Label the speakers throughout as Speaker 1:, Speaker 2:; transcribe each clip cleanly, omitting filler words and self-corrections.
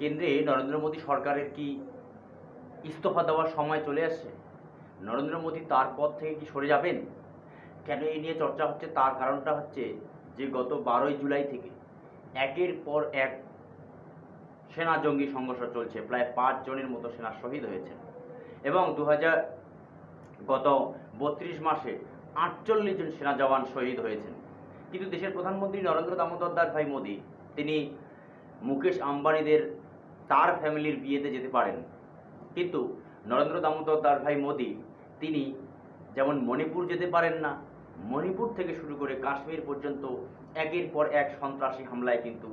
Speaker 1: কেন্দ্রে নরেন্দ্র মোদী সরকারের কি ইস্তফা দেওয়ার সময় চলে আসছে? নরেন্দ্র মোদী তার পদ থেকে কি সরে যাবেন? কেন এই নিয়ে চর্চা হচ্ছে তার কারণটা হচ্ছে যে গত 12ই জুলাই থেকে একের পর এক সেনা জঙ্গি সংঘর্ষ চলছে। প্রায় 5 জনের মতো সেনা শহীদ হয়েছেন এবং গত 32 মাসে 48 জন সেনা জওয়ান শহীদ হয়েছেন। কিন্তু দেশের প্রধানমন্ত্রী নরেন্দ্র দামোদর দাস ভাই মোদী তিনি মুকেশ আম্বানিদের তার ফ্যামিলির বিয়েতে যেতে পারেন, কিন্তু নরেন্দ্র দামোদর দাস ভাই মোদী তিনি যেমন মণিপুর যেতে পারেন না, মণিপুর থেকে শুরু করে কাশ্মীর পর্যন্ত একের পর এক সন্ত্রাসী হামলায় কিন্তু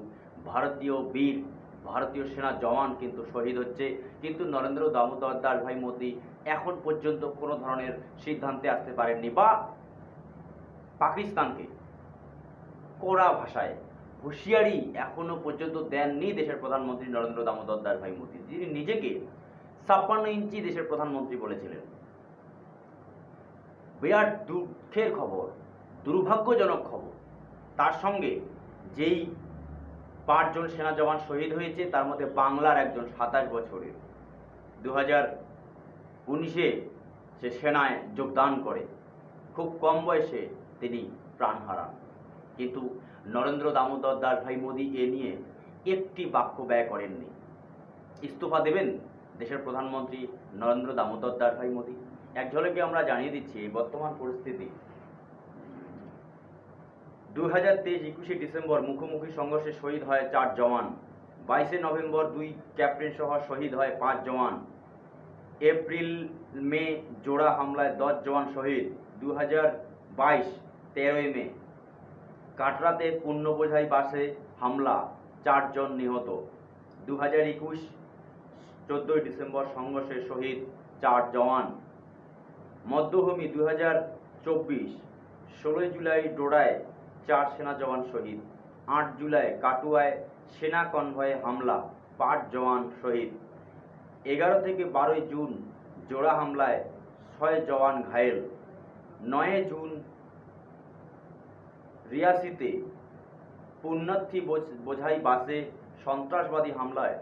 Speaker 1: ভারতীয় সেনা জওয়ান কিন্তু শহীদ হচ্ছে। কিন্তু নরেন্দ্র দামোদর দাস ভাই মোদী এখন পর্যন্ত কোনো ধরনের সিদ্ধান্তে আসতে পারেননি বা পাকিস্তানকে কড়া ভাষায় হুঁশিয়ারি এখনো পর্যন্ত দেননি দেশের প্রধানমন্ত্রী নরেন্দ্র দামোদর দাস ভাই মোদী, যিনি নিজেকে 56 ইঞ্চি দেশের প্রধানমন্ত্রী বলেছিলেন। বিরাট দুঃখের খবর, দুর্ভাগ্যজনক খবর। তার সঙ্গে যেই 5 জন সেনা জওয়ান শহীদ হয়েছে তার মধ্যে বাংলার একজন 27 বছরের 2019-এ সে সেনায় যোগদান করে খুব কম বয়সে তিনি প্রাণ হারান। কিন্তু নরেন্দ্র দামোদর দাস ভাই মোদী এ নিয়ে একটি বাক্য ব্যয় করেননি। ইস্তফা দেবেন দেশের প্রধানমন্ত্রী নরেন্দ্র দামোদর দাস ভাই মোদী? এক ঝলকে আমরা জানিয়ে দিচ্ছি বর্তমান পরিস্থিতি। 2023-21 ডিসেম্বর মুখোমুখি সংঘর্ষে শহীদ হয় 4 জওয়ান। 22 নভেম্বর 2 ক্যাপ্টেন সহ শহীদ হয় 5 জওয়ান। এপ্রিল-মে জোড়া হামলায় 10 জওয়ান শহীদ। 2022 13ই মে কাটরাতে পণ্য বোঝাই বাসে হামলা, 4 জন নিহত। 2021 14 ডিসেম্বর সংঘর্ষে শহীদ 4 জওয়ান। মধ্যভূমি 2024 16 জুলাই ডোডায় 4 সেনা জওয়ান শহীদ। 8 জুলাই কাটুয়ায় সেনা কনভয়ে হামলা, 5 জওয়ান শহীদ। 11 থেকে 12 জুন জোড়া হামলায় 6 জওয়ান ঘায়েল। 9 জুন রিয়াসিতে পুণ্যার্থী বোঝাই বাসে সন্ত্রাসবাদী হামলায়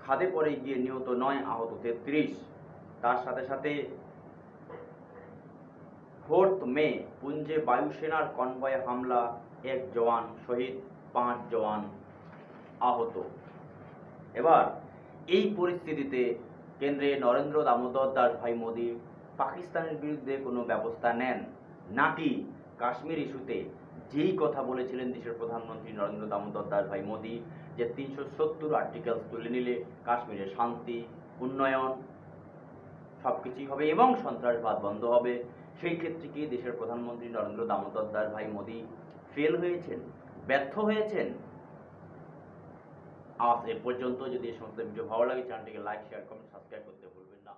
Speaker 1: খাদে পড়ে গিয়ে নিহত 9, আহত 33। তার সাথে সাথে 4 মে পুঞ্জে বায়ুসেনার কনভয়ে হামলা, 1 জওয়ান শহীদ, 5 জওয়ান আহত। এবার এই পরিস্থিতিতে কেন্দ্রে নরেন্দ্র দামোদর দাস ভাই মোদী পাকিস্তানের বিরুদ্ধে কোনো ব্যবস্থা নেন নাকি কাশ্মীর ইস্যুতে যেই কথা বলেছিলেন দেশের প্রধানমন্ত্রী নরেন্দ্র দামোদর দাস ভাই মোদী যে 370 আর্টিকেলস তুলে নিলে কাশ্মীরে শান্তি, উন্নয়ন সবকিছুই হবে এবং সন্ত্রাসবাদ বন্ধ হবে, সেই ক্ষেত্রে কি দেশের প্রধানমন্ত্রী নরেন্দ্র দামোদর দাস ভাই মোদী ফেল হয়েছেন, ব্যর্থ হয়েছেন? আজ এ পর্যন্ত। যদি এই সমস্ত ভিডিও ভালো লাগে চ্যানেলটিকে লাইক, শেয়ার, কমেন্ট, সাবস্ক্রাইব করতে ভুলবেন না।